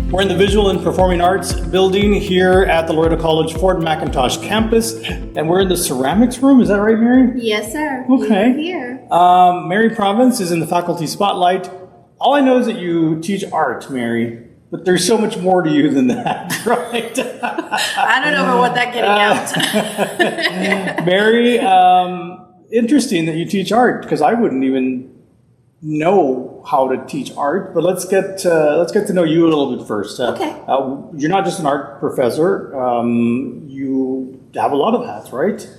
We're in the Visual and Performing Arts building here at the Laredo College Ford McIntosh campus, and we're in the ceramics room. Is that right, Mary? Yes, sir. Okay. You're here. Mary Provence is in the faculty spotlight. All I know is that you teach art, Mary, but there's so much more to you than that, right? I don't know about what that getting out. Mary, interesting that you teach art, because I wouldn't even know how to teach art, but let's get to know you a little bit first. Okay. You're not just an art professor. You have a lot of hats, right?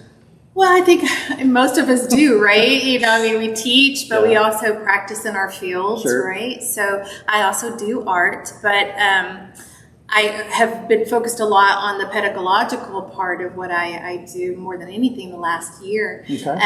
Well, I think most of us do, right? We teach, but we also practice in our fields, right? So I also do art, but I have been focused a lot on the pedagogical part of what I do more than anything the last year. Okay.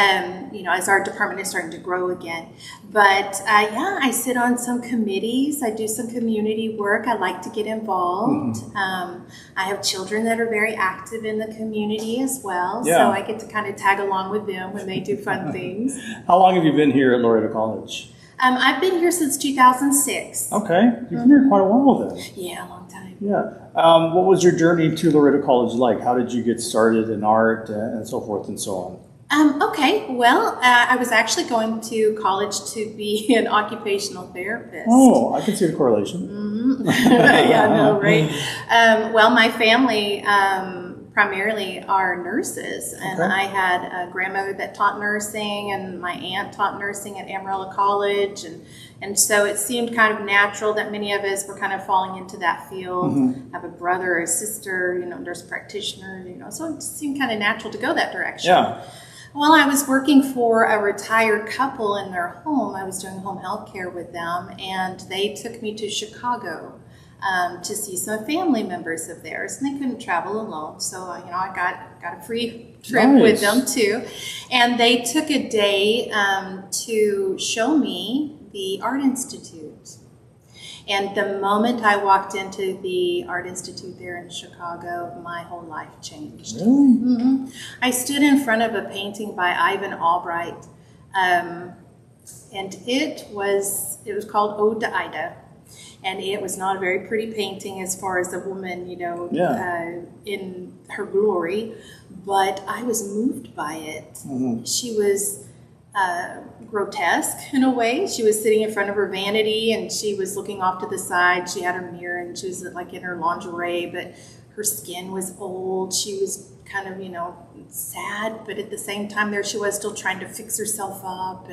As our department is starting to grow again. But I sit on some committees. I do some community work. I like to get involved. Mm-hmm. I have children that are very active in the community as well. Yeah. So I get to kind of tag along with them when they do fun things. How long have you been here at Laredo College? I've been here since 2006. Okay. You've been here quite a while then. Yeah, a long time. Yeah. What was your journey to Laredo College like? How did you get started in art and so forth and so on? Okay, well, I was actually going to college to be an occupational therapist. Oh, I can see the correlation. Mm-hmm. Yeah, no, right? Well, my family primarily are nurses, and Okay. I had a grandmother that taught nursing, and my aunt taught nursing at Amarillo College, and so it seemed kind of natural that many of us were kind of falling into that field. Mm-hmm. I have a brother, a sister, nurse practitioner, so it just seemed kind of natural to go that direction. Yeah. Well, I was working for a retired couple in their home. I was doing home health care with them, and they took me to Chicago to see some family members of theirs, and they couldn't travel alone. So, I got a free trip with them too. And they took a day to show me the Art Institute. And the moment I walked into the Art Institute there in Chicago, my whole life changed. Really? Mm-hmm. I stood in front of a painting by Ivan Albright, and it was called Ode to Ida. And it was not a very pretty painting as far as the woman, in her glory, but I was moved by it. Mm-hmm. She was grotesque in a way. She was sitting in front of her vanity, and she was looking off to the side. She had her mirror, and she was like in her lingerie, but her skin was old. She was kind of, sad, but at the same time there she was still trying to fix herself up.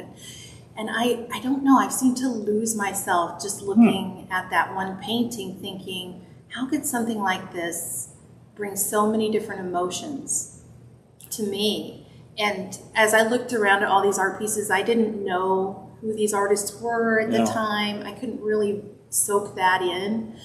And I don't know, I seemed to lose myself just looking at that one painting, thinking, how could something like this bring so many different emotions to me? And as I looked around at all these art pieces, I didn't know who these artists were at the time. I couldn't really soak that in.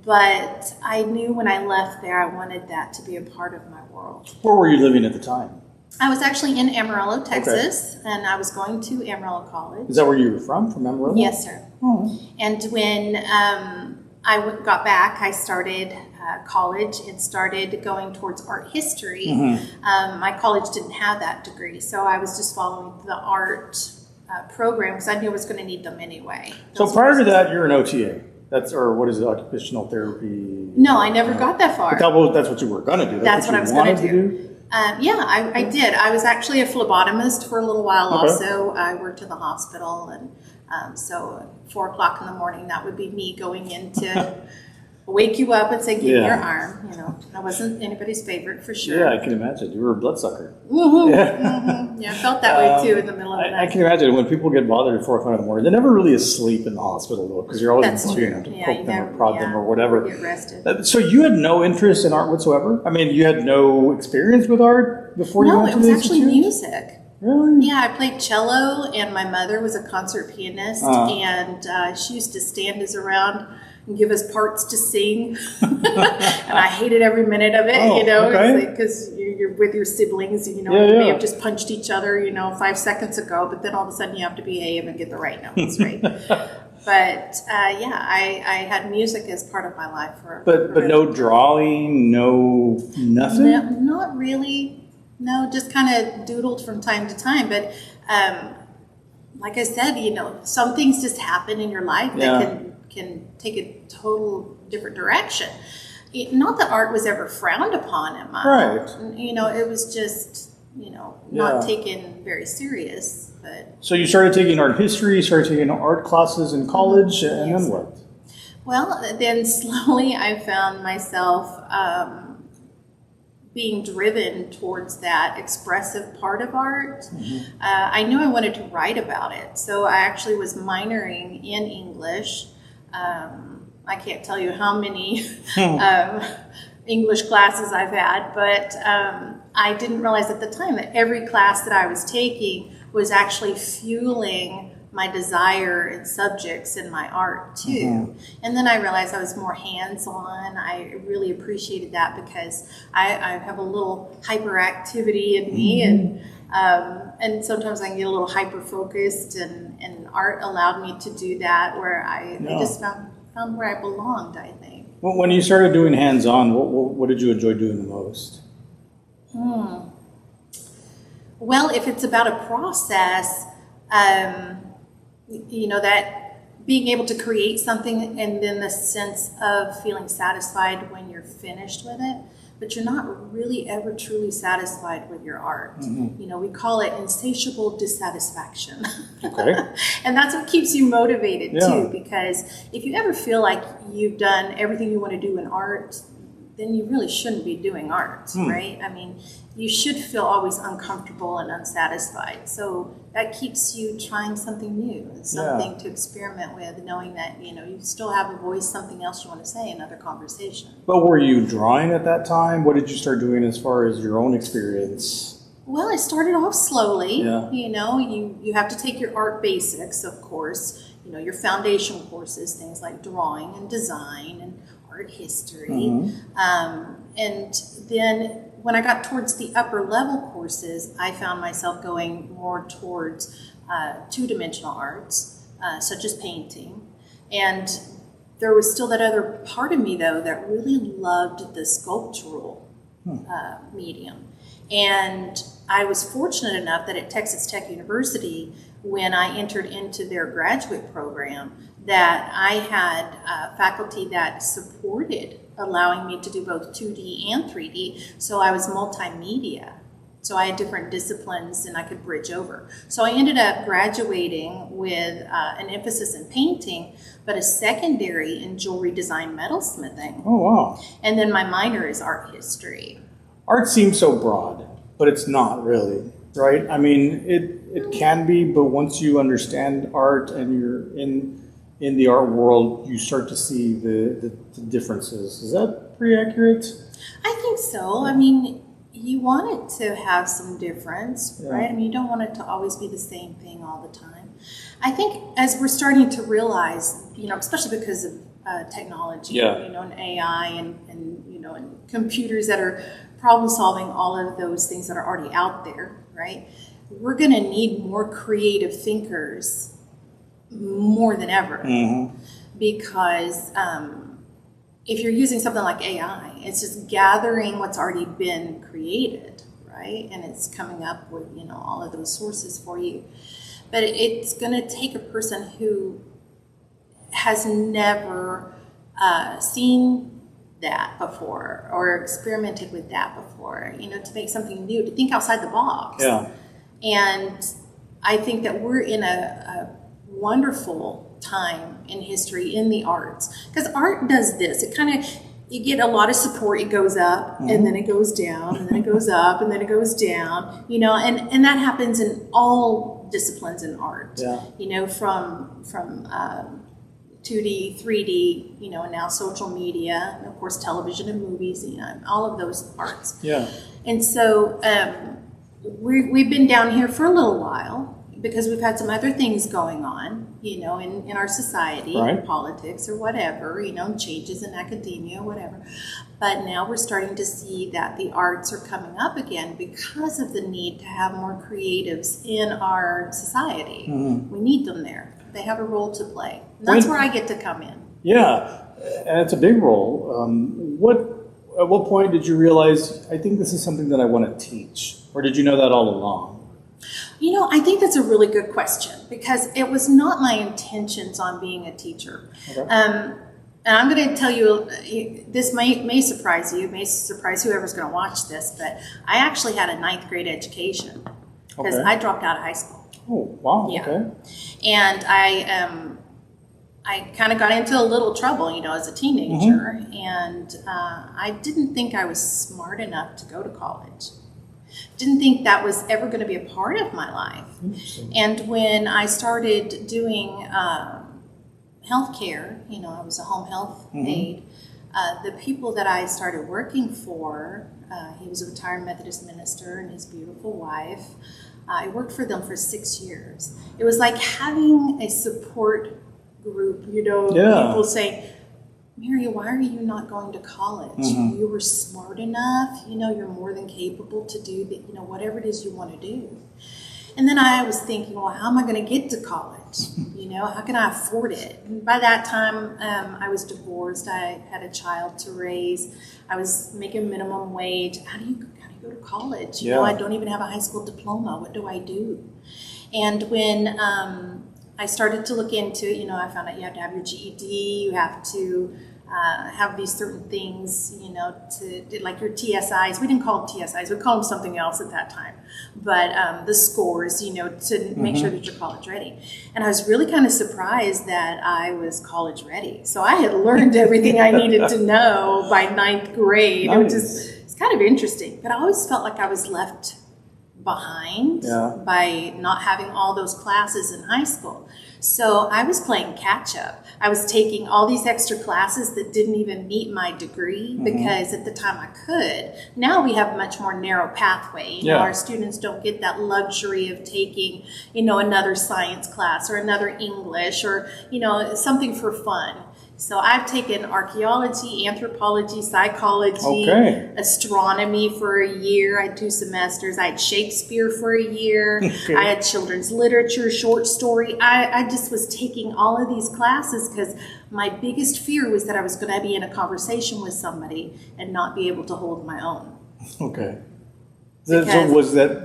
But I knew when I left there, I wanted that to be a part of my world. Where were you living at the time? I was actually in Amarillo, Texas, and I was going to Amarillo College. Is that where you were from Amarillo? Yes, sir. Oh. And when got back, I started college and started going towards art history. Mm-hmm. My college didn't have that degree, so I was just following the art program because I knew I was going to need them anyway. So prior to that, you're an OTA. What is it, occupational therapy? No, I never got that far. But that's what you were going to do. That's what I was going to do. I I did. I was actually a phlebotomist for a little while. Okay. Also, I worked in the hospital, and so 4 o'clock in the morning, that would be me going in to wake you up and say, give me your arm. I wasn't anybody's favorite for sure. Yeah, I can imagine. You were a bloodsucker. Mm-hmm. Yeah. Mm-hmm. Yeah, I felt that way too in the middle of the night. I can imagine when people get bothered at 4 o'clock in the morning, they're never really asleep in the hospital though, because you're always to poke them or prod them or whatever. Get rested. So you had no interest in art whatsoever? I mean, you had no experience with art before you went to the institute? No, it was actually music. Really? Yeah, I played cello, and my mother was a concert pianist, and she used to stand us around and give us parts to sing, and I hated every minute of it, because you're with your siblings, you may have just punched each other, 5 seconds ago, but then all of a sudden you have to behave and get the right notes, right? But I had music as part of my life But no drawing, no nothing? No, not really. No, just kind of doodled from time to time. But like I said, some things just happen in your life that can take a total different direction. Not that art was ever frowned upon at my home. It was just, not taken very serious. But so you started taking art history, started taking art classes in college, and then what? Well, then slowly I found myself being driven towards that expressive part of art. I knew I wanted to write about it, so I actually was minoring in English. I can't tell you how many English classes I've had, but I didn't realize at the time that every class that I was taking was actually fueling my desire and subjects in my art too. And then I realized I was more hands-on. I really appreciated that because I have a little hyperactivity in me, and sometimes I can get a little hyper-focused, and art allowed me to do that, where I just found where I belonged, I think. Well, when you started doing hands-on, what did you enjoy doing the most? Well, if it's about a process, that being able to create something and then the sense of feeling satisfied when you're finished with it, but you're not really ever truly satisfied with your art. We call it insatiable dissatisfaction. Okay. And that's what keeps you motivated too, because if you ever feel like you've done everything you want to do in art, then you really shouldn't be doing art, right? I mean, you should feel always uncomfortable and unsatisfied. So that keeps you trying something new, something to experiment with, knowing that, you still have a voice, something else you want to say, another conversation. But were you drawing at that time? What did you start doing as far as your own experience? Well, I started off slowly. Yeah. You have to take your art basics, of course, your foundation courses, things like drawing and design and art history. And then when I got towards the upper level courses, I found myself going more towards two-dimensional arts, such as painting. And there was still that other part of me, though, that really loved the sculptural medium. And I was fortunate enough that at Texas Tech University, when I entered into their graduate program, that I had faculty that supported allowing me to do both 2D and 3D. So I was multimedia. So I had different disciplines and I could bridge over. So I ended up graduating with an emphasis in painting, but a secondary in jewelry design metalsmithing. Oh, wow. And then my minor is art history. Art seems so broad, but it's not really, right? I mean, it can be, but once you understand art and you're in the art world, you start to see the differences. Is that pretty accurate? I think so. I mean, you want it to have some difference, right? I mean, you don't want it to always be the same thing all the time. I think as we're starting to realize, especially because of technology, and AI and and computers that are problem solving all of those things that are already out there, right? We're going to need more creative thinkers more than ever, because if you're using something like AI, it's just gathering what's already been created, right? And it's coming up with, all of those sources for you. But it's going to take a person who has never seen that before or experimented with that before, to make something new, to think outside the box. Yeah. And I think that we're in a wonderful time in history in the arts, because art does this. It kind of, you get a lot of support. It goes up and then it goes down and then it goes up and then it goes down, and that happens in all disciplines in art, from 2D, 3D, and now social media, and of course television and movies, all of those arts. Yeah. And so we've been down here for a little while because we've had some other things going on, in our society, right, politics or whatever, changes in academia, whatever. But now we're starting to see that the arts are coming up again because of the need to have more creatives in our society. We need them there. They have a role to play. And that's where I get to come in. Yeah, and it's a big role. At what point did you realize, I think this is something that I want to teach? Or did you know that all along? I think that's a really good question because it was not my intentions on being a teacher. Okay. And I'm going to tell you, this may surprise you, may surprise whoever's going to watch this, but I actually had a 9th grade education because I dropped out of high school. Oh, wow. Yeah. Okay. And I kind of got into a little trouble, as a teenager, and I didn't think I was smart enough to go to college. Didn't think that was ever going to be a part of my life. And when I started doing healthcare, I was a home health aide, the people that I started working for, he was a retired Methodist minister and his beautiful wife, I worked for them for 6 years. It was like having a support group, people saying, Mary, why are you not going to college? You were smart enough, you're more than capable to do whatever it is you want to do. And then I was thinking, well, how am I going to get to college? How can I afford it? And by that time, I was divorced. I had a child to raise. I was making minimum wage. How do you go to college? I don't even have a high school diploma. What do I do? And when I started to look into, I found out you have to have your GED. You have to have these certain things, to like your TSIs. We didn't call them TSIs. We called them something else at that time. But the scores, to make sure that you're college ready. And I was really kind of surprised that I was college ready. So I had learned everything I needed to know by 9th grade, which is it's kind of interesting. But I always felt like I was left behind by not having all those classes in high school. So I was playing catch up. I was taking all these extra classes that didn't even meet my degree because at the time I could. Now we have a much more narrow pathway. Our students don't get that luxury of taking, another science class or another English or, something for fun. So I've taken archaeology, anthropology, psychology, astronomy for a year. I had 2 semesters. I had Shakespeare for a year. I had children's literature, short story. I just was taking all of these classes because my biggest fear was that I was going to be in a conversation with somebody and not be able to hold my own. Okay. So was that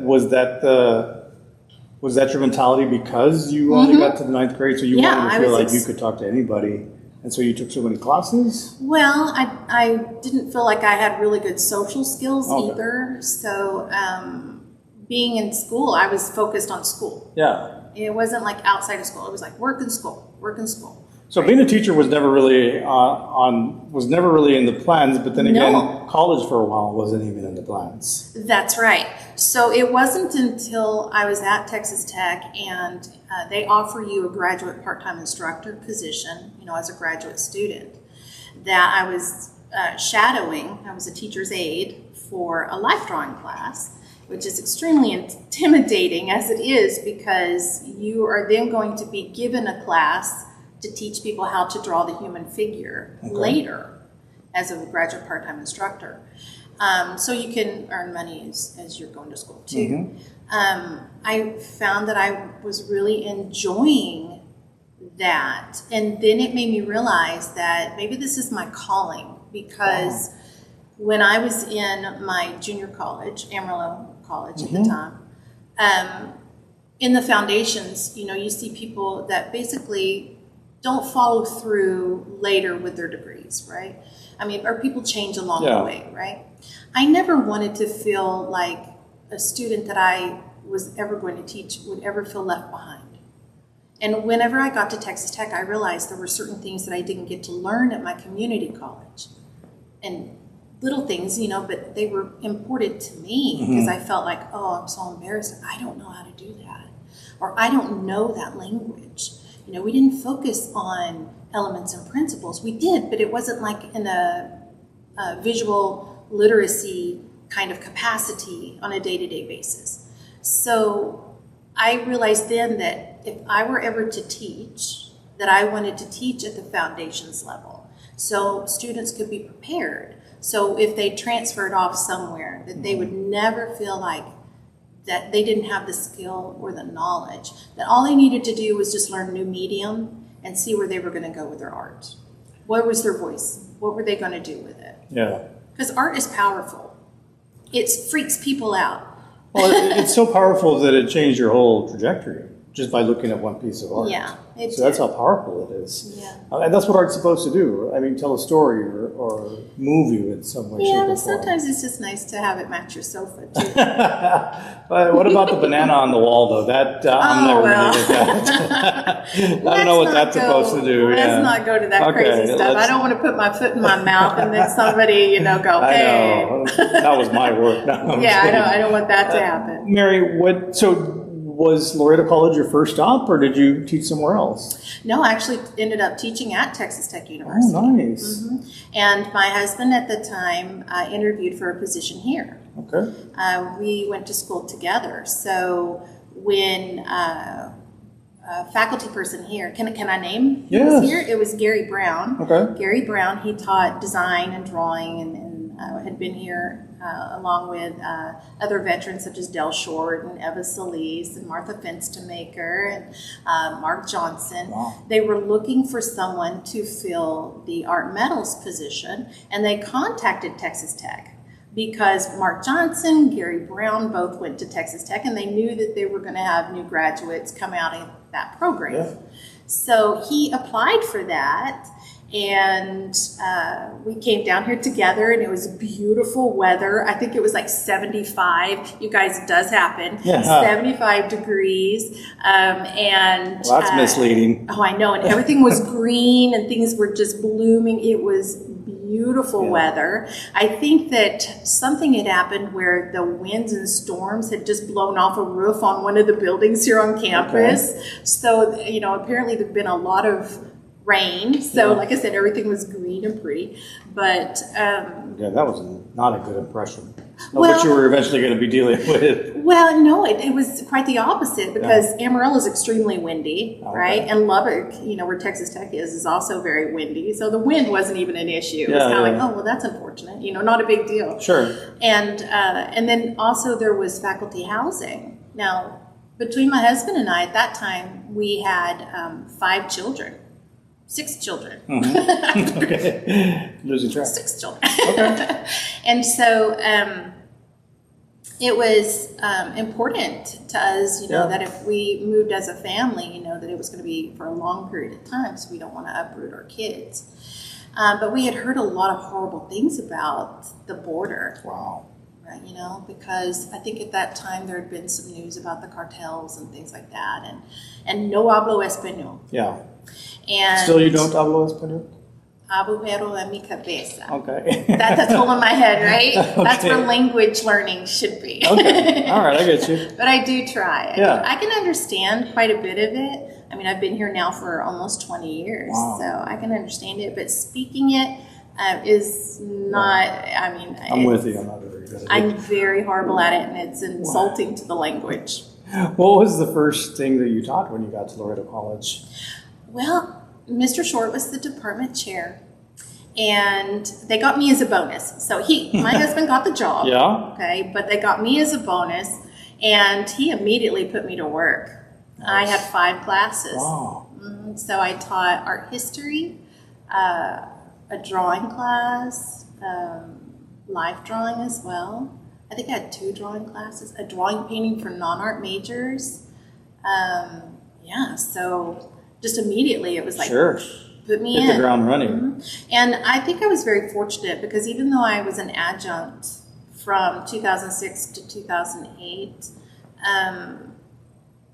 your mentality because you only got to the 9th grade, so you wanted to feel like you could talk to anybody? And so you took so many classes? Well, I didn't feel like I had really good social skills either. So being in school, I was focused on school. Yeah. It wasn't like outside of school. It was like work and school, work and school. So being a teacher was never really in the plans, but then again, college for a while wasn't even in the plans. That's right. So it wasn't until I was at Texas Tech and they offer you a graduate part-time instructor position, as a graduate student, that I was shadowing. I was a teacher's aide for a life drawing class, which is extremely intimidating as it is because you are then going to be given a class to teach people how to draw the human figure later as a graduate part-time instructor. So you can earn money as you're going to school too. I found that I was really enjoying that. And then it made me realize that maybe this is my calling because when I was in my junior college, Amarillo College at the time, in the foundations, you see people that basically don't follow through later with their degrees, right? I mean, or people change along the way, right? I never wanted to feel like a student that I was ever going to teach would ever feel left behind. And whenever I got to Texas Tech, I realized there were certain things that I didn't get to learn at my community college. And little things, but they were important to me because I felt like, I'm so embarrassed. I don't know how to do that. Or I don't know that language. We didn't focus on elements and principles. We did, but it wasn't like in a visual literacy kind of capacity on a day-to-day basis. So I realized then that if I were ever to teach, that I wanted to teach at the foundations level so students could be prepared. So if they transferred off somewhere, that they would never feel like that they didn't have the skill or the knowledge, that all they needed to do was just learn a new medium and see where they were going to go with their art. What was their voice? What were they going to do with it? Yeah. Because art is powerful. It freaks people out. Well, it's so powerful that it changed your whole trajectory just by looking at one piece of art. Yeah, it So that's did. how powerful it is. Yeah. And that's what art's supposed to do. I mean, tell a story or move you in some way, Yeah, shape, or but form. sometimes it's just nice to have it match your sofa too. But what about the banana on the wall, though? That I'm never going to get that. I don't know what that's supposed to do. Let's not go to that crazy stuff. I don't want to put my foot in my mouth and then somebody, go, hey. I know. That was my work. No, I'm Yeah, kidding. I don't want that to happen. Mary, was Laredo College your first stop, or did you teach somewhere else? No, I actually ended up teaching at Texas Tech University. Oh, nice. And my husband at the time interviewed for a position here. Okay. We went to school together. So when a faculty person here, can I name who was here? It was Gary Brown. Okay. Gary Brown, he taught design and drawing and had been here along with other veterans such as Del Short and Eva Solis and Martha Fenstermaker and Mark Johnson. Wow. They were looking for someone to fill the art medals position, and they contacted Texas Tech because Mark Johnson, Gary Brown both went to Texas Tech, and they knew that they were going to have new graduates come out of that program. Yeah. So he applied for that, and we came down here together, and it was beautiful weather. I think it was like 75. You guys, it does happen. Yeah. 75 degrees. And Well, that's misleading. Oh, I know. And everything was green, and things were just blooming. It was beautiful weather. I think that something had happened where the winds and storms had just blown off a roof on one of the buildings here on campus. Okay. So, apparently there'd been a lot of rain. So, like I said, everything was green and pretty. But yeah, that was not a good impression of what you were eventually going to be dealing with. Well, no, it was quite the opposite because Amarillo is extremely windy, right? And Lubbock, where Texas Tech is also very windy. So the wind wasn't even an issue. It was kind of like, oh, well, that's unfortunate. Not a big deal. Sure. And then also there was faculty housing. Now, between my husband and I, at that time, we had 6 children. Mm-hmm. Okay. Losing track. 6 children. Okay. And so it was important to us, that if we moved as a family, that it was going to be for a long period of time, so we don't want to uproot our kids. But we had heard a lot of horrible things about the border. Wow. Right, because I think at that time there had been some news about the cartels and things like that, and no hablo español. Yeah. And still you don't hablo español? Agujero en mi cabeza. Okay. That's all in my head, right? Okay. That's where language learning should be. Okay. All right, I get you. But I do try. Yeah. I can understand quite a bit of it. I mean, I've been here now for almost 20 years, so I can understand it. But speaking it is not, I'm with you. I'm not very good at it. I'm very horrible at it, and it's insulting to the language. What was the first thing that you taught when you got to Laredo College? Well, Mr. Short was the department chair, and they got me as a bonus. So my husband got the job. Yeah. Okay, but they got me as a bonus, and he immediately put me to work. Nice. I had 5 classes. Wow. So I taught art history, a drawing class, life drawing as well. I think I had 2 drawing classes, a drawing painting for non-art majors. So just immediately it was like, put me in. Hit the ground running. Mm-hmm. And I think I was very fortunate because even though I was an adjunct from 2006 to 2008,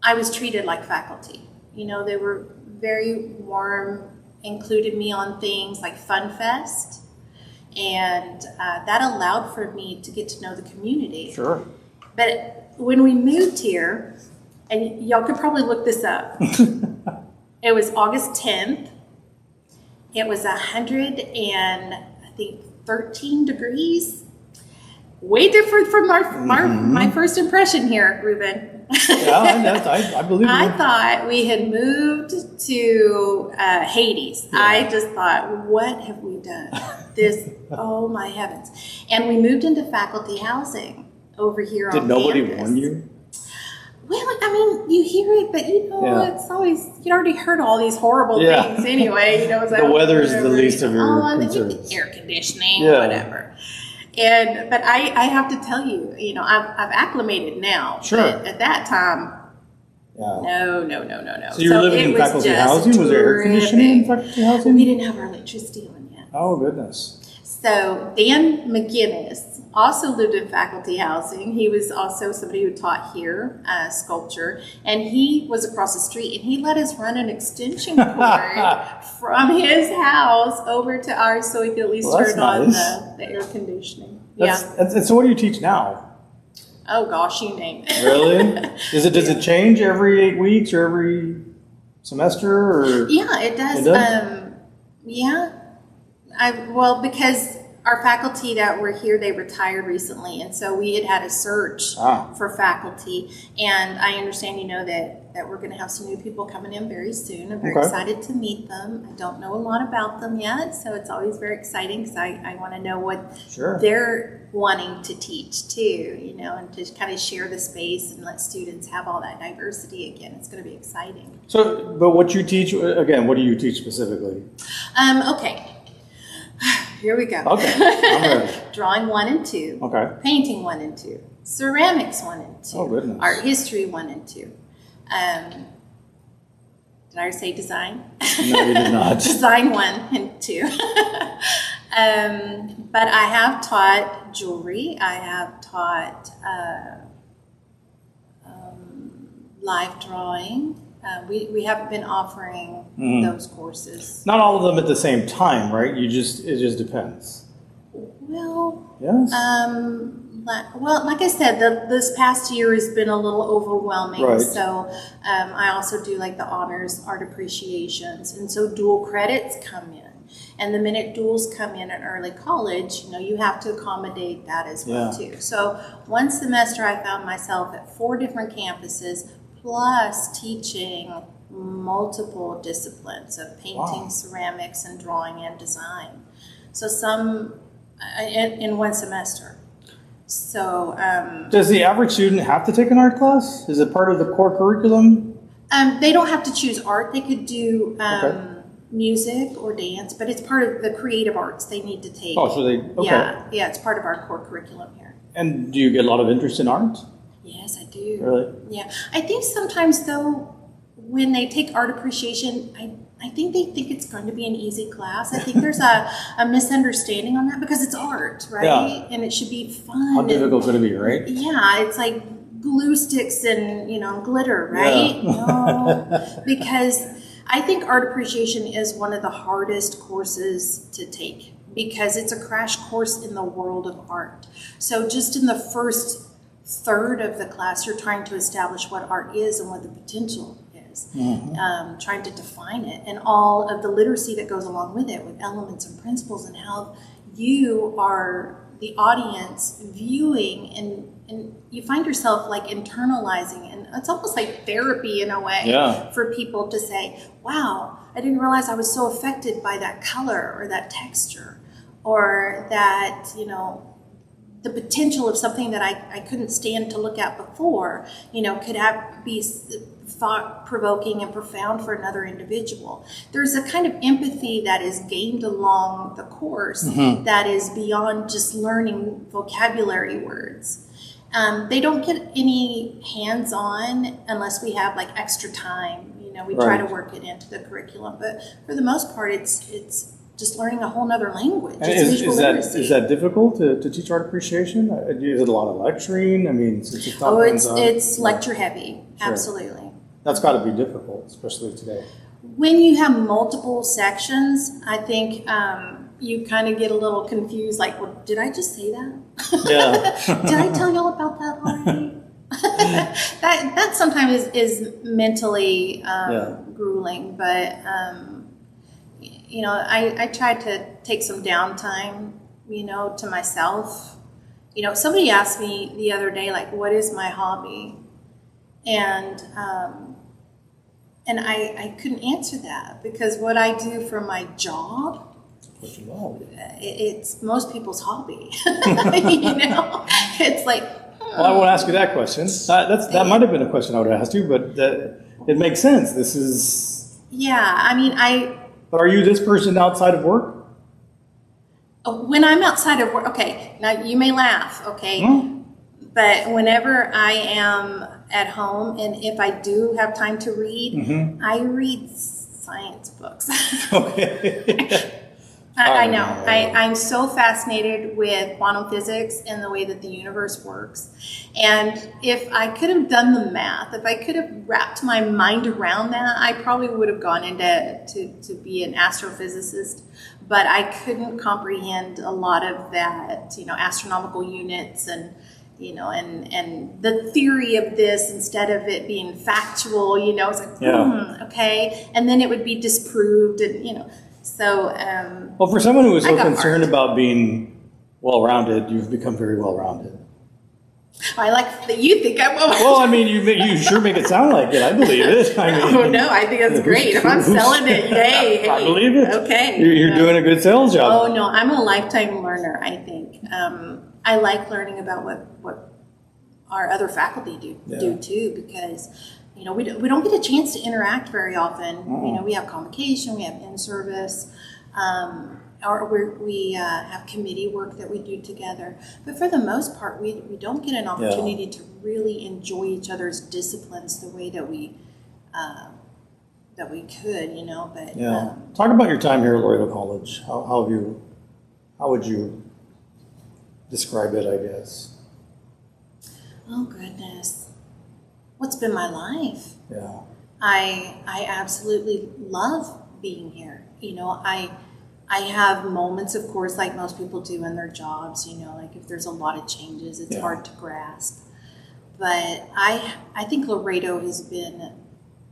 I was treated like faculty. They were very warm, included me on things like Fun Fest, and that allowed for me to get to know the community. Sure. But when we moved here, and y'all could probably look this up, it was August 10th. It was 113 degrees. Way different from my first impression here, Ruben. Yeah, I believe you. I thought we had moved to Hades. Yeah. I just thought, what have we done? Oh my heavens. And we moved into faculty housing over here on campus. Did nobody warn you? Well, you hear it, but it's always, you already heard all these horrible things anyway. It's like, the weather's the least of your concerns. Air conditioning, whatever. But I have to tell you, I've acclimated now. Sure. But at that time, Yeah. no. So you were living in faculty housing? Was there air conditioning in faculty housing? We didn't have our electricity on yet. Oh, goodness. So Dan McGinnis also lived in faculty housing. He was also somebody who taught here sculpture, and he was across the street, and he let us run an extension cord from his house over to ours so he could at least turn on the air conditioning. And so what do you teach now? Oh gosh, you name it. Really? Does it change every 8 weeks or every semester? Or? Yeah, it does. It does? Yeah. Because our faculty that were here, they retired recently, and so we had a search for faculty. And I understand, that we're going to have some new people coming in very soon. I'm very excited to meet them. I don't know a lot about them yet, so it's always very exciting because I want to know what they're wanting to teach too, and to kind of share the space and let students have all that diversity again. It's going to be exciting. So, but what you teach, again, what do you teach specifically? Okay. Here we go. Okay, I'm ready. Drawing 1 and 2. Okay. Painting 1 and 2. Ceramics 1 and 2. Oh, goodness. Art history 1 and 2. Did I say design? No, you did not. Design 1 and 2. But I have taught jewelry. I have taught live drawing. We haven't been offering those courses. Not all of them at the same time, right? It just depends. Well, yes. Like I said, this past year has been a little overwhelming. Right. So I also do like the honors art appreciations, and so dual credits come in. And the minute duals come in at early college, you have to accommodate that as well too. So one semester I found myself at 4 different campuses, plus teaching multiple disciplines of painting, ceramics, and drawing and design. So some in one semester. So does the average student have to take an art class? Is it part of the core curriculum? They don't have to choose art. They could do music or dance, but it's part of the creative arts they need to take. Oh, so Yeah, it's part of our core curriculum here. And do you get a lot of interest in art? Yes, I do. Really? Yeah. I think sometimes, though, when they take art appreciation, I think they think it's going to be an easy class. I think there's a misunderstanding on that because it's art, right? Yeah. And it should be fun. How difficult could it be, right? Yeah, it's like glue sticks and, glitter, right? Yeah. No, because I think art appreciation is one of the hardest courses to take because it's a crash course in the world of art. So just in the first third of the class, you're trying to establish what art is and what the potential is, trying to define it, and all of the literacy that goes along with it, with elements and principles, and how you are the audience viewing, and you find yourself like internalizing, and it's almost like therapy in a way for people to say, wow, I didn't realize I was so affected by that color or that texture or that, the potential of something that I couldn't stand to look at before, could be thought-provoking and profound for another individual. There's a kind of empathy that is gained along the course that is beyond just learning vocabulary words. They don't get any hands-on unless we have like extra time. We try to work it into the curriculum, but for the most part, it's just learning a whole other language. Is that difficult to teach art appreciation? Is it a lot of lecturing? I mean, since it's not hands-on. It's lecture heavy. Sure. Absolutely. That's got to be difficult, especially today. When you have multiple sections, I think you kind of get a little confused. Like, well, did I just say that? Yeah. Did I tell y'all about that already? that sometimes is mentally grueling, but. I try to take some downtime, to myself. Somebody asked me the other day, like, what is my hobby? And I couldn't answer that because what I do for my job, it's most people's hobby. It's like. Well, I won't ask you that question. That might have been a question I would have asked you, but it makes sense. This is. Yeah, I mean, But are you this person outside of work? When I'm outside of work, okay, now you may laugh, okay, but whenever I am at home and if I do have time to read, I read science books. Okay. I know. I'm so fascinated with quantum physics and the way that the universe works. And if I could have done the math, if I could have wrapped my mind around that, I probably would have gone into to be an astrophysicist. But I couldn't comprehend a lot of that, astronomical units and and the theory of this instead of it being factual, it's like, okay. And then it would be disproved and, so. Well, for someone who is so concerned about being well-rounded, you've become very well-rounded. I like that you think I'm well. I mean, you sure make it sound like it. I believe it. No, I think that's great. If I'm selling it, yay. I believe it. Okay. You're doing a good sales job. Oh, no, I'm a lifetime learner, I think. I like learning about what our other faculty do too, because we don't get a chance to interact very often. We have convocation, we have in-service, or we have committee work that we do together. But for the most part, we don't get an opportunity to really enjoy each other's disciplines the way that we could. But talk about your time here at Laredo College. How would you describe it, I guess? Oh, goodness. What's been my life? Yeah. I absolutely love being here. I have moments, of course, like most people do in their jobs, like if there's a lot of changes, it's hard to grasp. But I think Laredo has been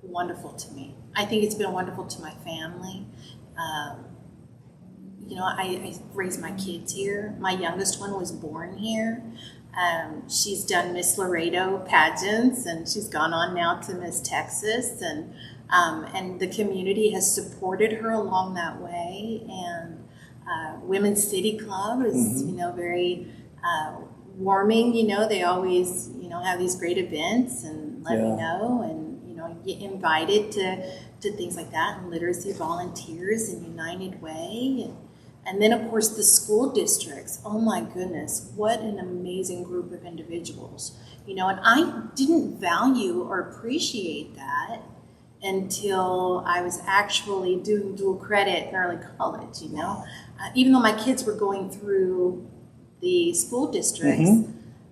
wonderful to me. I think it's been wonderful to my family. I raised my kids here. My youngest one was born here. She's done Miss Laredo pageants, and she's gone on now to Miss Texas, and the community has supported her along that way. And Women's City Club is, very warming. They always, have these great events and let me know, and get invited to things like that, and literacy volunteers and United Way. And then, of course, the school districts. Oh, my goodness, what an amazing group of individuals. And I didn't value or appreciate that until I was actually doing dual credit in early college, Even though my kids were going through the school districts,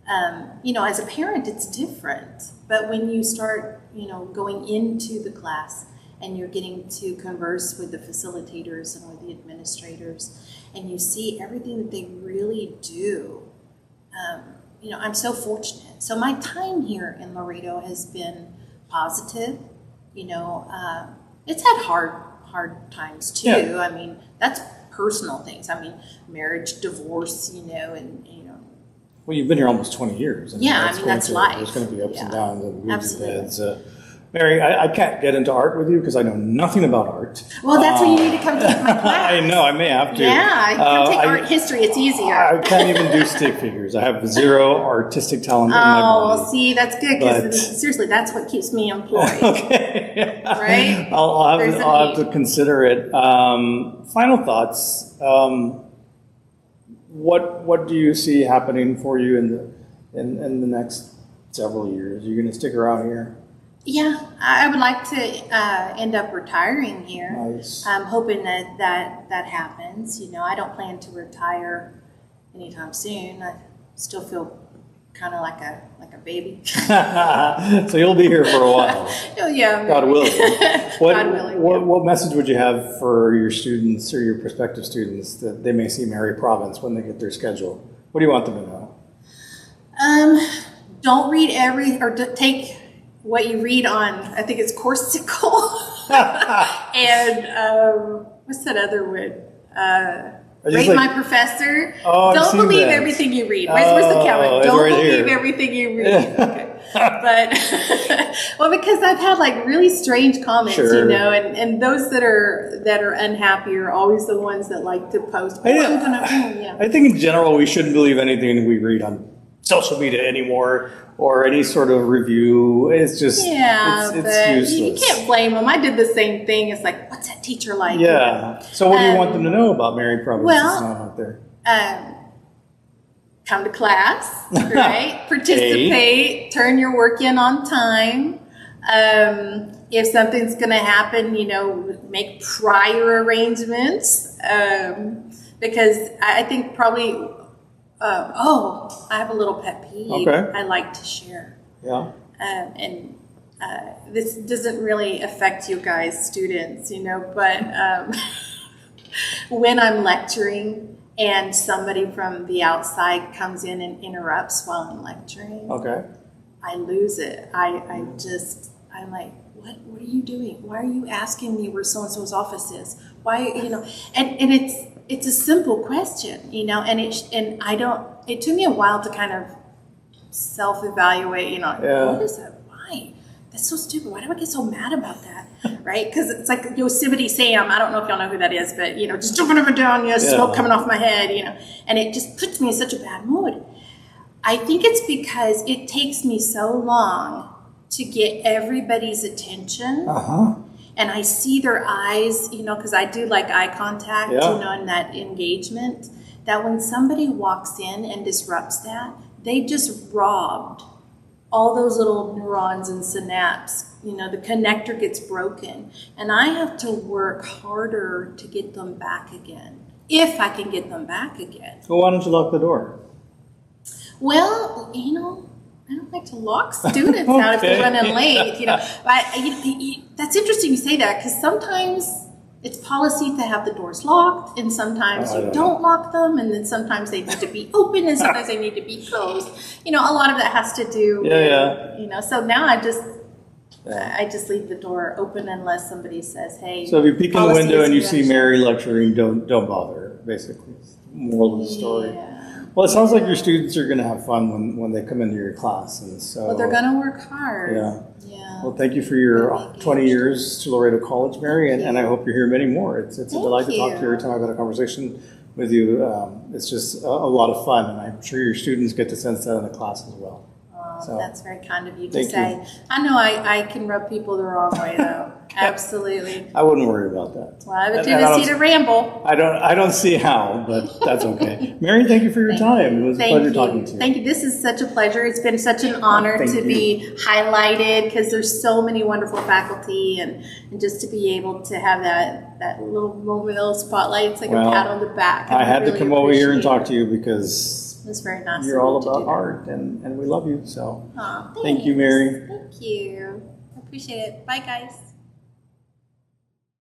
as a parent, it's different. But when you start, going into the class, and you're getting to converse with the facilitators and with the administrators, and you see everything that they really do. I'm so fortunate. So my time here in Laredo has been positive. It's had hard times too. Yeah. I mean, that's personal things. I mean, marriage, divorce, and. Well, you've been here almost 20 years. That's life. There's going to be ups and downs and weeds and Absolutely. beds. Mary, I can't get into art with you because I know nothing about art. Well, that's when you need to come take my class. I know, I may have to. Yeah, come take art history. It's easier. I can't even do stick figures. I have zero artistic talent in my body. Oh, see, that's good because seriously, that's what keeps me employed. Okay. Right? I'll have to consider it. Final thoughts. What do you see happening for you in the next several years? Are you going to stick around here? Yeah, I would like to end up retiring here. Nice. I'm hoping that happens. I don't plan to retire anytime soon. I still feel kind of like a baby. So you'll be here for a while. Oh yeah, God willing. God willing. What message would you have for your students or your prospective students that they may see Mary Provence when they get their schedule? What do you want them to know? Don't read take what you read on, I think it's Corsical. And what's that other one? Rate My Professor. Oh, don't believe that. Everything you read. Where's the camera? Don't right believe here. everything you read. Okay. But well, because I've had like really strange comments, Sure. and those that are unhappy are always the ones that like to post. I think in general we shouldn't believe anything we read on social media anymore or any sort of review. It's just it's useless. You can't blame them. I did the same thing. It's like, what's that teacher like? Yeah. So what do you want them to know about Mary Provence? Well, it's not out there. come to class, right? Participate, turn your work in on time. If something's going to happen, make prior arrangements. Because I think probably, I have a little pet peeve I like to share. Yeah. This doesn't really affect you guys, students, but when I'm lecturing and somebody from the outside comes in and interrupts while I'm lecturing, I lose it. I'm like, what are you doing? Why are you asking me where so-and-so's office is? Why, and it's a simple question, and it took me a while to kind of self-evaluate, what is that? Why? That's so stupid. Why do I get so mad about that? Right? Because it's like Yosemite Sam. I don't know if y'all know who that is, but, just jumping up and down, smoke coming off my head, and it just puts me in such a bad mood. I think it's because it takes me so long to get everybody's attention. And I see their eyes, because I do like eye contact, and that engagement, that when somebody walks in and disrupts that, they just robbed all those little neurons and synapses. The connector gets broken. And I have to work harder to get them back again, if I can get them back again. Well, why don't you lock the door? Well, I don't like to lock students out if they're running late. That's interesting you say that, because sometimes it's policy to have the doors locked, and sometimes you don't lock them, and then sometimes they need to be open, and sometimes they need to be closed. A lot of that has to do with, so now I just leave the door open unless somebody says, hey. So if you peek in the window and you see Mary lecturing, don't bother, basically. Moral of the story. Yeah. Well, it sounds like your students are going to have fun when they come into your class, and so. Well, they're going to work hard. Yeah. Yeah. Well, thank you for your 20 years to Laredo College, Mary, and I hope you hear many more. It's a delight to talk to you every time I've had a conversation with you. It's just a lot of fun, and I'm sure your students get to sense that in the class as well. So, that's very kind of you to say. I know I can rub people the wrong way, though. Absolutely. I wouldn't worry about that. Well, I have a tendency to ramble. I don't see how, but that's okay. Mary, thank you for your time. It was a pleasure talking to you. Thank you. This is such a pleasure. It's been such an honor to be highlighted, because there's so many wonderful faculty, and just to be able to have that little moment of spotlight. It's like a pat on the back. I had to come over here and talk to you because it's very nice. You're all about art, and we love you. So thank you, Mary. Thank you. I appreciate it. Bye, guys.